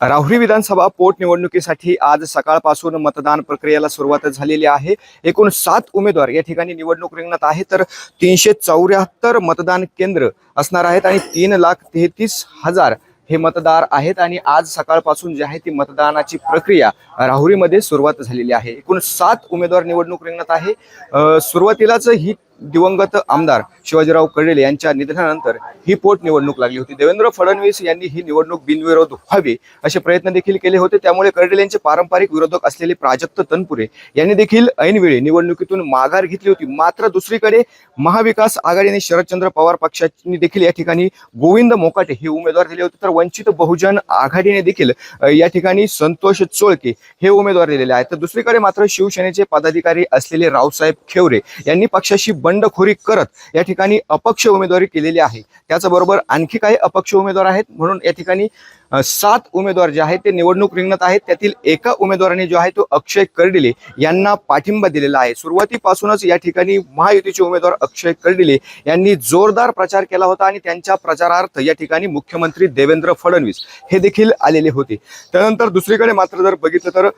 राहुरी विधानसभा पोटनिवडणुकीसाठी आज सकाळपासून मतदान प्रक्रियेला सुरुवात झालेली आहे। एकूण 7 उमेदवार या ठिकाणी निवडणूक रिंगणात आहे, तर 374 मतदान केंद्र असणार आहेत आणि 3,33,000 हे मतदार आहेत आणि आज सकाळपासून जी आहे ती मतदानाची प्रक्रिया राहुरीमध्ये सुरुवात झालेली आहे। एकूण 7 उमेदवार निवडणूक रिंगणात आहे। सुरुवातीलाच ही दिवंगत आमदार शिवाजीराव कर्डिले यांच्या निधनानंतर ही पोटनिवडणूक लागली होती। देवेंद्र फडणवीस यांनी ही निवडणूक बिनविरोध व्हावी असे प्रयत्न देखील केले होते। त्यामुळे कर्डिले यांचे पारंपरिक विरोधक असलेले प्राजक्त तनपुरे यांनी देखील ऐनवेळी निवडणुकीतून माघार घेतली होती। मात्र दुसरीकडे महाविकास आघाडीने शरदचंद्र पवार पक्षाने देखील या ठिकाणी गोविंद मोकाटे हे उमेदवार दिले होते, तर वंचित बहुजन आघाडीने देखील या ठिकाणी संतोष चोळके हे उमेदवार दिलेले आहेत। तर दुसरीकडे मात्र शिवसेनेचे पदाधिकारी असलेले रावसाहेब खेवरे यांनी पक्षाशी बंडखोरी करत या ठिकाणी अपक्ष उमेदवारी केलेली आहे। त्याचबरोबर आणखी काही अपक्ष उमेदवार आहेत, म्हणून या ठिकाणी 7 उमेदवार जे आहेत ते निवडणूक रिंगणात आहेत। त्यातील एका उमेदवाराने जो आहे तो अक्षय कर्डिले यांना पाठिंबा दिलेला आहे। सुरुवातीपासूनच या ठिकाणी महायुतीचे उमेदवार अक्षय कर्डिले यांनी जोरदार प्रचार केला होता आणि त्यांच्या प्रचारार्थ या ठिकाणी मुख्यमंत्री देवेंद्र फडणवीस हे देखील आलेले होते। त्यानंतर दुसरीकडे मात्र जर बघितलं तर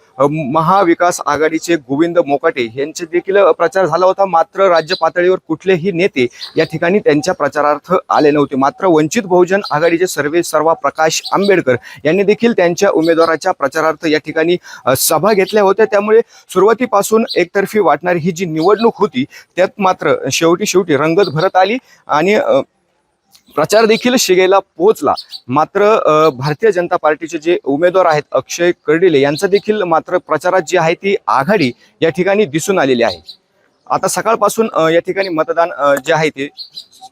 महाविकास आघाडीचे गोविंद मोकाटे यांचे देखील प्रचार झाला होता, मात्र राज्य पातळीवर कुठलेही नेते या ठिकाणी त्यांच्या प्रचारार्थ आले नव्हते। मात्र वंचित बहुजन आघाडीचे सर्वेसर्वा प्रकाश आंबेडकर यांनी देखील त्यांच्या उमेदवाराच्या प्रचारार्थ या ठिकाणी सभा घेतल्या होत्या। त्यामुळे सुरुवातीपासून एकतर्फी वाटणारी ही जी निवडणूक होती त्यात मात्र शेवटी रंगत भरत आली आणि प्रचार देखील शिगेला पोहोचला। मात्र भारतीय जनता पार्टीचे जे उमेदवार आहेत अक्षय कर्डिले यांचा देखील मात्र प्रचारात जी आहे ती आघाडी या ठिकाणी दिसून आलेली आहे। आता सकाळपासून या ठिकाणी मतदान जे आहे ते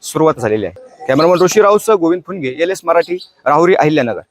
सुरुवात झालेली आहे। कॅमेरामन ऋषी राऊत, गोविंद फुनगे, LS मराठी, राहुरी, अहिल्यानगर।